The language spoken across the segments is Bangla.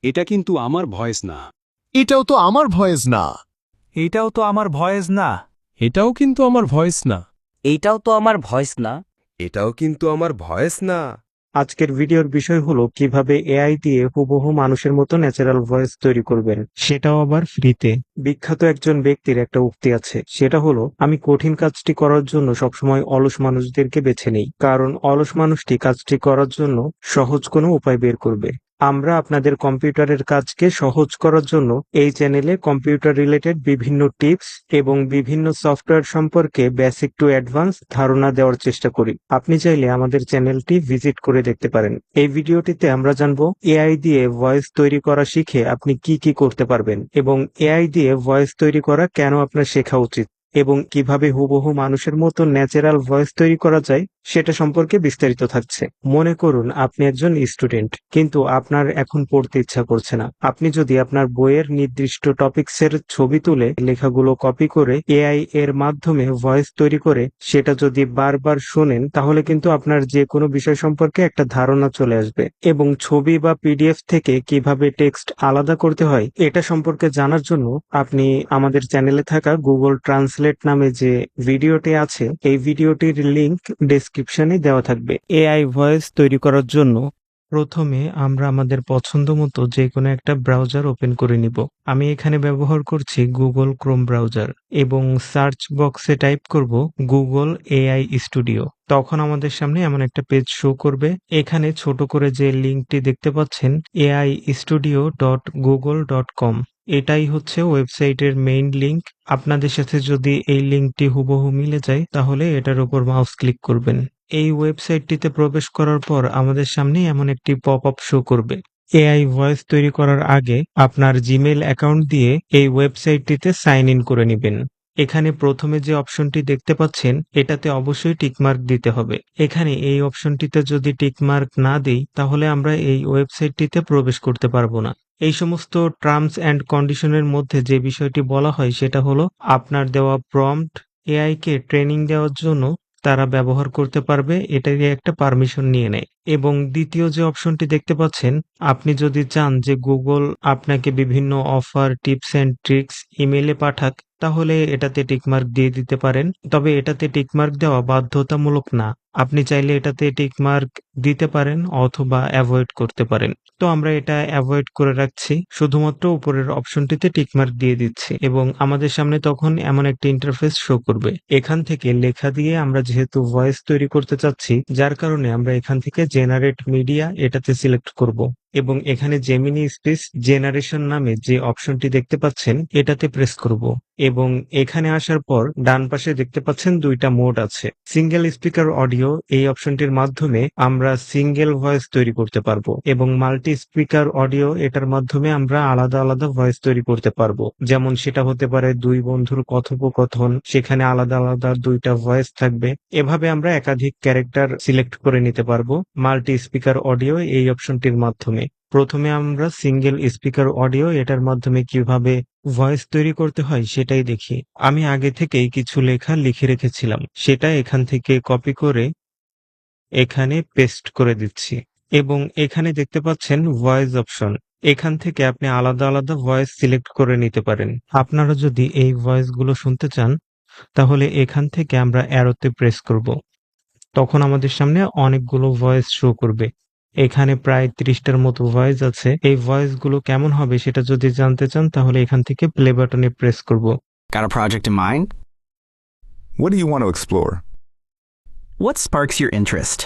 এটা কিন্তু আমার ভয়েস না। এটাও তো আমার ভয়েস না। এটাও তো আমার ভয়েস না। এটাও কিন্তু আমার ভয়েস না। এইটাও তো আমার ভয়েস না। এটাও কিন্তু আমার ভয়েস না। আজকের ভিডিওর বিষয় হলো কিভাবে এআই দিয়ে হুবহু মানুষের মতো ন্যাচারাল ভয়েস তৈরি করবেন, সেটাও আবার ফ্রিতে। বিখ্যাত একজন ব্যক্তির একটা উক্তি আছে, সেটা হলো, আমি কঠিন কাজটি করার জন্য সবসময় অলস মানুষদেরকে বেছে নেই, কারণ অলস মানুষটি কাজটি করার জন্য সহজ কোনো উপায় বের করবে। আমরা আপনাদের কম্পিউটারের কাজকে সহজ করার জন্য এই চ্যানেলে কম্পিউটার রিলেটেড বিভিন্ন টিপস এবং বিভিন্ন সফটওয়্যার সম্পর্কে বেসিক টু অ্যাডভান্স ধারণা দেওয়ার চেষ্টা করি। আপনি চাইলে আমাদের চ্যানেলটি ভিজিট করে দেখতে পারেন। এই ভিডিওটিতে আমরা জানবো এআই দিয়ে ভয়েস তৈরি করা শিখে আপনি কি কি করতে পারবেন, এবং এআই দিয়ে ভয়েস তৈরি করা কেন আপনার শেখা উচিত, এবং কিভাবে হুবহু মানুষের মতো ন্যাচারাল ভয়েস তৈরি করা যায় সেটা সম্পর্কে বিস্তারিত থাকছে। মনে করুন আপনি একজন স্টুডেন্ট, কিন্তু আপনার এখন পড়তে ইচ্ছা করছে না। আপনি যদি আপনার বইয়ের নির্দিষ্ট টপিকসের ছবি তুলে লেখাগুলো কপি করে এআই এর মাধ্যমে ভয়েস তৈরি করে সেটা যদি বারবার শোনেন, তাহলে কিন্তু আপনার যে কোনো বিষয় সম্পর্কে একটা ধারণা চলে আসবে, এবং ছবি বা পিডিএফ থেকে কিভাবে টেক্সট আলাদা করতে হয় এটা সম্পর্কে জানার জন্য আপনি আমাদের চ্যানেলে থাকা গুগল ট্রান্সলেট নামে যে ভিডিওটি আছে, এই ভিডিওটির লিংক ডেসক্রিপশনে দেওয়া থাকবে। এআই ভয়েস তৈরি করার জন্য প্রথমে আমরা আমাদের পছন্দ মতো যে কোনো একটা ব্রাউজার ওপেন করে নিব। আমি এখানে ব্যবহার করছি গুগল ক্রোম ব্রাউজার, এবং সার্চ বক্সে টাইপ করব গুগল এআই স্টুডিও। তখন আমাদের সামনে এমন একটা পেজ শো করবে। এখানে ছোট করে যে লিঙ্কটি দেখতে পাচ্ছেন ai.studio.google.com, এটাই হচ্ছে ওয়েবসাইটের মেইন লিংক। আপনাদের সাথে যদি এই লিংকটি হুবহু মিলে যায়, তাহলে এটার উপর মাউস ক্লিক করবেন। এই ওয়েবসাইটটিতে প্রবেশ করার পর আমাদের সামনে এমন একটি পপ আপ শো করবে। এআই ভয়েস তৈরি করার আগে আপনার জিমেইল অ্যাকাউন্ট দিয়ে এই ওয়েবসাইটটিতে সাইন ইন করে নেবেন। এখানে প্রথমে যে অপশনটি দেখতে পাচ্ছেন, এটাতে অবশ্যই টিকমার্ক দিতে হবে। এখানে এই অপশনটিতে যদি টিকমার্ক না দিই, তাহলে আমরা এই ওয়েবসাইটটিতে প্রবেশ করতে পারবো না। এই সমস্ত টার্মস অ্যান্ড কন্ডিশনের মধ্যে যে বিষয়টি বলা হয় সেটা হলো, আপনার দেওয়া প্রম্পট এআই কে ট্রেনিং দেওয়ার জন্য তারা ব্যবহার করতে পারবে, এটারই একটা পারমিশন নিয়ে নেয়। এবং দ্বিতীয় যে অপশনটি দেখতে পাচ্ছেন, আপনি যদি চান যে গুগল আপনাকে বিভিন্ন অফার, টিপস অ্যান্ড ট্রিক্স ইমেইলে পাঠাক, তাহলে এটাতে টিকমার্ক দিয়ে দিতে পারেন। তবে এটাতে টিকমার্ক দেওয়া বাধ্যতামূলক না। আপনি চাইলে এটাতে টিকমার্ক দিতে পারেন অথবা অ্যাভয়েড করতে পারেন। তো আমরা এটা অ্যাভয়েড করে রাখছি, শুধুমাত্র উপরের অপশনটিতে টিকমার্ক দিয়ে দিচ্ছি, এবং আমাদের সামনে তখন এমন একটা ইন্টারফেস শো করবে। এখান থেকে লেখা দিয়ে আমরা যেহেতু ভয়েস তৈরি করতে চাচ্ছি, যার কারণে আমরা এখান থেকে জেনারেট মিডিয়া এটাতে সিলেক্ট করব, এবং এখানে জেমিনি স্পিচ জেনারেশন নামে যে অপশনটি দেখতে পাচ্ছেন এটাতে প্রেস করব, এবং এখানে আসার পর ডান পাশে দেখতে পাচ্ছেন দুইটা মোড আছে। সিঙ্গেল স্পিকার অডিও, এই অপশনটির মাধ্যমে আমরা সিঙ্গেল ভয়েস তৈরি করতে পারবো, এবং মাল্টি স্পিকার অডিও, এটার মাধ্যমে আমরা আলাদা আলাদা ভয়েস তৈরি করতে পারবো। যেমন সেটা হতে পারে দুই বন্ধুর কথোপকথন, সেখানে আলাদা আলাদা দুইটা ভয়েস থাকবে। এভাবে আমরা একাধিক ক্যারেক্টার সিলেক্ট করে নিতে পারবো মাল্টি স্পিকার অডিও এই অপশনটির মাধ্যমে। প্রথমে আমরা সিঙ্গেল স্পিকার অডিও, এটার মাধ্যমে কিভাবে ভয়েস তৈরি করতে হয় সেটাই দেখি। আমি আগে থেকেই কিছু লেখা লিখে রেখেছিলাম, সেটা এখান থেকে কপি করে এখানে পেস্ট করে দিচ্ছি, এবং এখানে দেখতে পাচ্ছেন ভয়েস অপশন। এখান থেকে আপনি আলাদা আলাদা ভয়েস সিলেক্ট করে নিতে পারেন। আপনারা যদি এই ভয়েসগুলো শুনতে চান, তাহলে এখান থেকে আমরা অ্যারোতে প্রেস করব। তখন আমাদের সামনে অনেকগুলো ভয়েস শো করবে। এখানে প্রায় 30টার মতো ভয়েস আছে। এই ভয়েসগুলো কেমন হবে সেটা যদি জানতে চান, তাহলে এখান থেকে প্লে বাটনে প্রেস করব। Got a project in mind? What do you want to explore? What sparks your interest?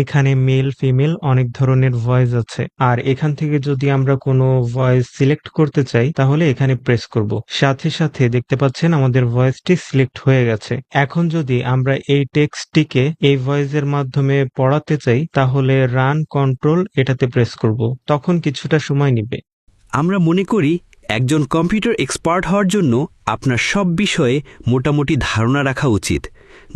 এখানে মেল, ফিমেল অনেক ধরনের ভয়েস আছে, আর এখান থেকে যদি আমরা কোনো ভয়েস সিলেক্ট করতে চাই, তাহলে এখানে প্রেস করব। সাথে সাথে দেখতে পাচ্ছেন আমাদের ভয়েসটি সিলেক্ট হয়ে গেছে। এখন যদি আমরা এই টেক্সটটিকে এই ভয়েসের মাধ্যমে পড়াতে চাই, তাহলে রান কন্ট্রোল এটাতে প্রেস করব। তখন কিছুটা সময় নেবে। আমরা মনে করি একজন কম্পিউটার এক্সপার্ট হওয়ার জন্য আপনার সব বিষয়ে মোটামুটি ধারণা রাখা উচিত,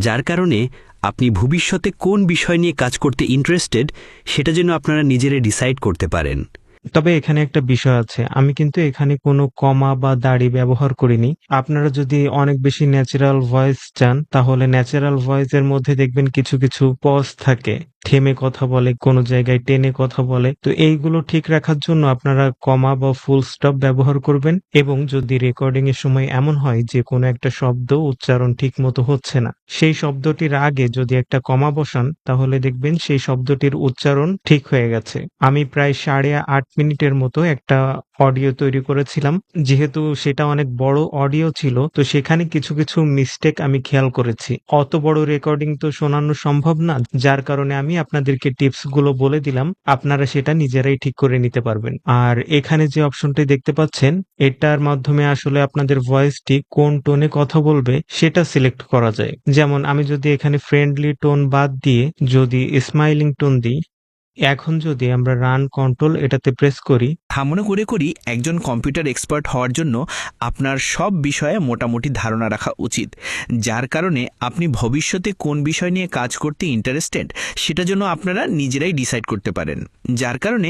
যার কারণে আপনি ভবিষ্যতে কোন বিষয় নিয়ে কাজ করতে ইন্টারেস্টেড সেটা যেন আপনারা নিজেরা ডিসাইড করতে পারেন। তবে এখানে একটা বিষয় আছে, আমি কিন্তু এখানে কোনো কমা বা দাড়ি ব্যবহার করিনি। আপনারা যদি অনেক বেশি ন্যাচারাল ভয়েস চান, তাহলে ন্যাচারাল ভয়েসের মধ্যে দেখবেন কিছু কিছু পজ থাকে, থেমে কথা বলে, কোনো জায়গায় টেনে কথা বলে। তো এইগুলো ঠিক রাখার জন্য আপনারা কমা বা ফুল স্টপ ব্যবহার করবেন, এবং যদি রেকর্ডিং এর সময় এমন হয় যে কোনো একটা শব্দ উচ্চারণ ঠিক মতো হচ্ছে না, সেই শব্দটির আগে যদি একটা কমা বসান তাহলে দেখবেন সেই শব্দটির উচ্চারণ ঠিক হয়ে গেছে। আমি প্রায় 8.5 মিনিটের মতো একটা অডিও তৈরি করেছিলাম। যেহেতু সেটা অনেক বড় অডিও ছিল, তো সেখানে কিছু কিছু মিস্টেক আমি খেয়াল করেছি। অত বড় রেকর্ডিং তো শোনানো সম্ভব না, যার কারণে আমি আপনাদেরকে টিপস গুলো বলে দিলাম, আপনারা সেটা নিজেরাই ঠিক করে নিতে পারবেন। আর এখানে যে অপশনটি দেখতে পাচ্ছেন, এটার মাধ্যমে আসলে আপনাদের ভয়েসটি কোন টোনে কথা বলবে সেটা সিলেক্ট করা যায়। যেমন আমি যদি এখানে ফ্রেন্ডলি টোন বাদ দিয়ে যদি স্মাইলিং টোন দিই, এখন যদি আমরা রান কন্ট্রোল এটাতে প্রেস করি, মনে করে করি একজন কম্পিউটার এক্সপার্ট হওয়ার জন্য আপনার সব বিষয়ে মোটামুটি ধারণা রাখা উচিত, যার কারণে আপনি ভবিষ্যতে কোন বিষয় নিয়ে কাজ করতে ইন্টারেস্টেড সেটা জন্য আপনারা নিজেরাই ডিসাইড করতে পারেন। যার কারণে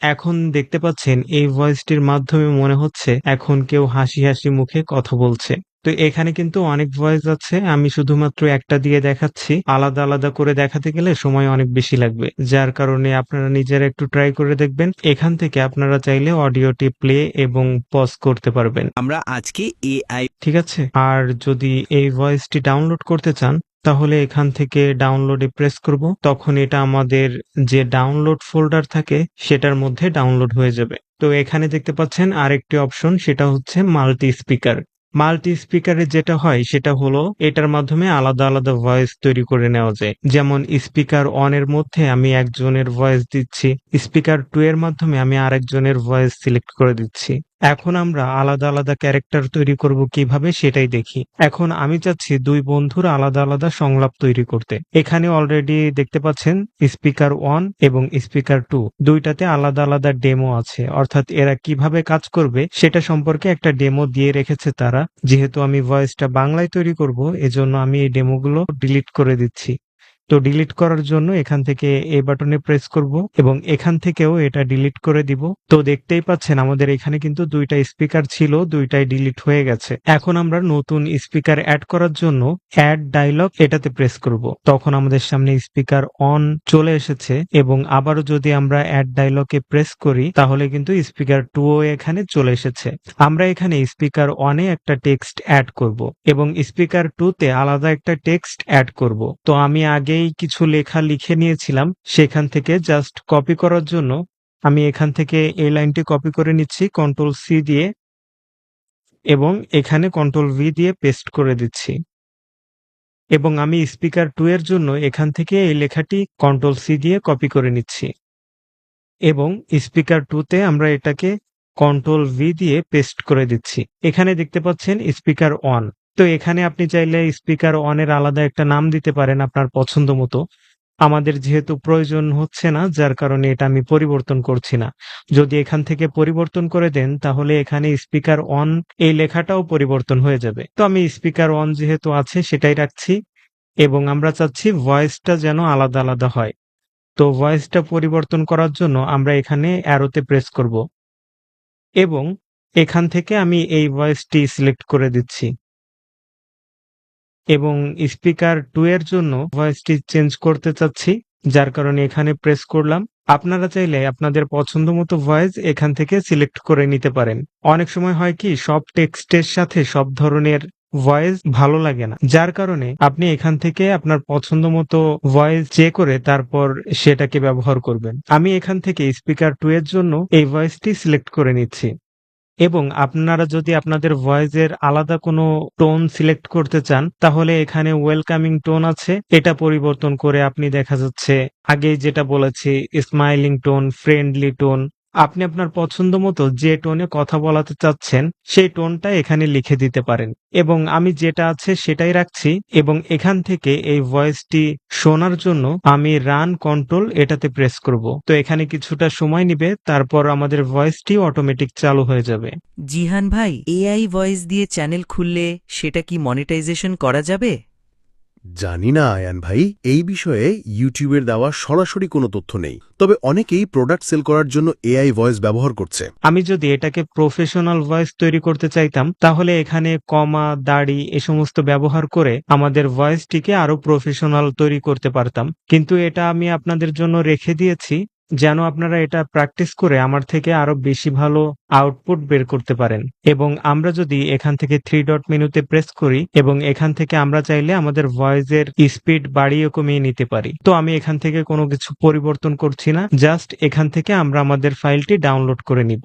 এখন দেখতে পাচ্ছেন এই ভয়েসটির মাধ্যমে মনে হচ্ছে এখন কেউ হাসি হাসি মুখে কথা বলছে। তো এখানে কিন্তু অনেক ভয়েস আছে, আমি শুধুমাত্র একটা দিয়ে দেখাচ্ছি। আলাদা আলাদা করে দেখাতে গেলে সময় অনেক বেশি লাগবে, যার কারণে আপনারা নিজেরা একটু ট্রাই করে দেখবেন। এখান থেকে আপনারা চাইলে অডিওটি প্লে এবং পজ করতে পারবেন। আমরা আজকে এআই, ঠিক আছে। আর যদি এই ভয়েসটি ডাউনলোড করতে চান তাহলে এখান থেকে ডাউনলোডে প্রেস করব, তখন এটা আমাদের যে ডাউনলোড ফোল্ডার থাকে সেটার মধ্যে ডাউনলোড হয়ে যাবে। তো এখানে দেখতে পাচ্ছেন আরেকটি অপশন, সেটা হচ্ছে মাল্টি স্পিকার। মাল্টি স্পিকারে যেটা হয় সেটা হলো এটার মাধ্যমে আলাদা আলাদা ভয়েস তৈরি করে নেওয়া যায়। যেমন স্পিকার 1 এর মধ্যে আমি একজনের ভয়েস দিচ্ছি, স্পিকার 2 এর মাধ্যমে আমি আরেকজনের ভয়েস সিলেক্ট করে দিচ্ছি। এখন আমরা আলাদা আলাদা ক্যারেক্টার তৈরি করব কিভাবে সেটাই দেখি। এখন আমি চাচ্ছি দুই বন্ধুর আলাদা আলাদা সংলাপ তৈরি করতে। এখানে অলরেডি দেখতে পাচ্ছেন স্পিকার 1 এবং স্পিকার 2 দুইটাতে আলাদা আলাদা ডেমো আছে, অর্থাৎ এরা কিভাবে কাজ করবে সেটা সম্পর্কে একটা ডেমো দিয়ে রেখেছে তারা। যেহেতু আমি ভয়েসটা বাংলায় তৈরি করব, এজন্য আমি এই ডেমোগুলো ডিলিট করে দিচ্ছি। তো ডিলিট করার জন্য এখান থেকে এই বাটনে প্রেস করব এবং এখান থেকেও এটা ডিলিট করে দিব। তো দেখতেই পাচ্ছেন আমাদের এখানে কিন্তু দুইটা স্পিকার ছিল, দুইটাই ডিলিট হয়ে গেছে। এখন আমরা নতুন স্পিকার অ্যাড করার জন্য অ্যাড ডায়লগ এটাতে প্রেস করব, তখন আমাদের সামনে স্পিকার অন চলে এসেছে। এবং আবারও যদি আমরা অ্যাড ডায়লগে প্রেস করি তাহলে কিন্তু স্পিকার 2ও এখানে চলে এসেছে। আমরা এখানে স্পিকার 1-এ একটা টেক্সট অ্যাড করব এবং স্পিকার 2-তে আলাদা একটা টেক্সট অ্যাড করব। তো আমি আগে কিছু লেখা লিখে নিয়েছিলাম, সেখান থেকে জাস্ট কপি করার জন্য আমি এখান থেকে এই লাইনটি কপি করে নিচ্ছি কন্ট্রোল-C দিয়ে, এবং এখানে কন্ট্রোল-V দিয়ে পেস্ট করে দিচ্ছি। এবং আমি স্পিকার 2 এর জন্য এখান থেকে এই লেখাটি কন্ট্রোল-C দিয়ে কপি করে নিচ্ছি, এবং স্পিকার 2-তে আমরা এটাকে কন্ট্রোল-V দিয়ে পেস্ট করে দিচ্ছি। এখানে দেখতে পাচ্ছেন স্পিকার 1। তো এখানে আপনি চাইলে স্পিকার 1 এর আলাদা একটা নাম দিতে পারেন আপনার পছন্দ মতো। আমাদের যেহেতু প্রয়োজন হচ্ছে না, যার কারণে এটা আমি পরিবর্তন করছি না। যদি এখান থেকে পরিবর্তন করে দেন তাহলে এখানে স্পিকার 1 এই লেখাটাও পরিবর্তন হয়ে যাবে। তো আমি স্পিকার 1 যেহেতু আছে সেটাই রাখছি, এবং আমরা চাচ্ছি ভয়েসটা যেন আলাদা আলাদা হয়। তো ভয়েসটা পরিবর্তন করার জন্য আমরা এখানে অ্যারোতে প্রেস করব এবং এখান থেকে আমি এই ভয়েসটি সিলেক্ট করে দিচ্ছি, এবং স্পিকার 2 এর জন্য ভয়েসটি চেঞ্জ করতে চাচ্ছি, যার কারণে এখানে প্রেস করলাম। আপনারা চাইলে আপনাদের পছন্দ মতো ভয়েস এখান থেকে সিলেক্ট করে নিতে পারেন। অনেক সময় হয় কি সব টেক্সটের সাথে সব ধরনের ভয়েস ভালো লাগে না, যার কারণে আপনি এখান থেকে আপনার পছন্দ মতো ভয়েস চেক করে তারপর সেটাকে ব্যবহার করবেন। আমি এখান থেকে স্পিকার 2 এর জন্য এই ভয়েসটি সিলেক্ট করে নিচ্ছি, এবং আপনারা যদি আপনাদের ভয়েসের আলাদা কোনো টোন সিলেক্ট করতে চান তাহলে এখানে ওয়েলকামিং টোন আছে, এটা পরিবর্তন করে আপনি দেখা যাচ্ছে আগেই যেটা বলেছি স্মাইলিং টোন, ফ্রেন্ডলি টোন, আপনি আপনার পছন্দ মতো যে টোনে কথা বলাতে চাচ্ছেন সেই টোনটা এখানে লিখে দিতে পারেন। এবং আমি যেটা আছে সেটাই রাখছি, এবং এখান থেকে এই ভয়েসটি শোনার জন্য আমি রান কন্ট্রোল এটাতে প্রেস করব। তো এখানে কিছুটা সময় নিবে, তারপর আমাদের ভয়েসটি অটোমেটিক চালু হয়ে যাবে। জিহান ভাই, এআই ভয়েস দিয়ে চ্যানেল খুললে সেটা কি মনিটাইজেশন করা যাবে? জানি না আয়ান ভাই, এই বিষয়ে ইউটিউবের দেওয়া সরাসরি কোনো তথ্য নেই। তবে অনেকেই প্রোডাক্ট সেল করার জন্য এআই ভয়েস ব্যবহার করছে। আমি যদি এটাকে প্রফেশনাল ভয়েস তৈরি করতে চাইতাম তাহলে এখানে কমা, দাড়ি এ সমস্ত ব্যবহার করে আমাদের ভয়েসটিকে আরো প্রফেশনাল তৈরি করতে পারতাম, কিন্তু এটা আমি আপনাদের জন্য রেখে দিয়েছি যেন আপনারা এটা প্র্যাকটিস করে আমার থেকে আরো বেশি ভালো আউটপুট বের করতে পারেন। এবং আমরা যদি এখান থেকে 3 ডট মেনুতে প্রেস করি এবং এখান থেকে আমরা চাইলে আমাদের ভয়েসের স্পিড বাড়িয়ে কমিয়ে নিতে পারি। তো আমি এখান থেকে কোনো কিছু পরিবর্তন করছি না, জাস্ট এখান থেকে আমরা আমাদের ফাইলটি ডাউনলোড করে নিব।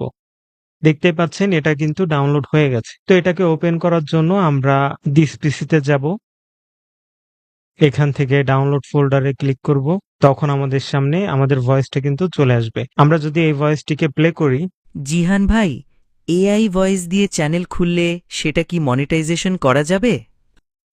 দেখতে পাচ্ছেন এটা কিন্তু ডাউনলোড হয়ে গেছে। তো এটাকে ওপেন করার জন্য আমরা দিস পিসিতে যাব, এখান থেকে ডাউনলোড ফোল্ডারে ক্লিক করব, তখন আমাদের সামনে আমাদের ভয়েসটা কিন্তু চলে আসবে। আমরা যদি এই ভয়েসটিকে প্লে করি, জিহান ভাই, এআই ভয়েস দিয়ে চ্যানেল খুললে সেটা কি মনিটাইজেশন করা যাবে?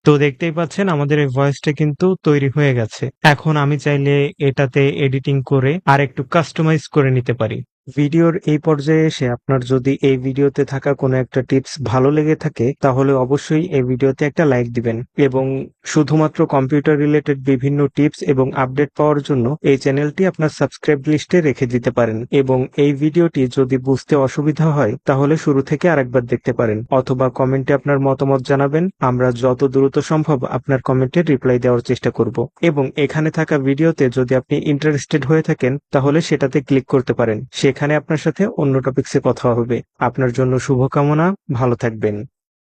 তো দেখতেই পাচ্ছেন আমাদের এই ভয়েসটা কিন্তু তৈরি হয়ে গেছে। এখন আমি চাইলে এটাতে এডিটিং করে আর একটু কাস্টমাইজ করে নিতে পারি। ভিডিওর এই পর্যায়ে এসে আপনার যদি এই ভিডিওতে থাকা কোনো একটা টিপস ভালো লেগে থাকে তাহলে অবশ্যই এই ভিডিওতে একটা লাইক দিবেন এবং শুধুমাত্র কম্পিউটার রিলেটেড বিভিন্ন টিপস এবং আপডেট পাওয়ার জন্য এই চ্যানেলটি আপনার সাবস্ক্রাইব লিস্টে রেখে দিতে পারেন। এবং এই ভিডিওটি যদি বুঝতে অসুবিধা হয় তাহলে শুরু থেকে আরেকবার দেখতে পারেন, অথবা কমেন্টে আপনার মতামত জানাবেন। আমরা যত দ্রুত সম্ভব আপনার কমেন্টের রিপ্লাই দেওয়ার চেষ্টা করব। এবং এখানে থাকা ভিডিওতে যদি আপনি ইন্টারেস্টেড হয়ে থাকেন তাহলে সেটাতে ক্লিক করতে পারেন, সেখানে আপনার সাথে অন্য টপিকসে কথা হবে। আপনার জন্য শুভকামনা, ভালো থাকবেন।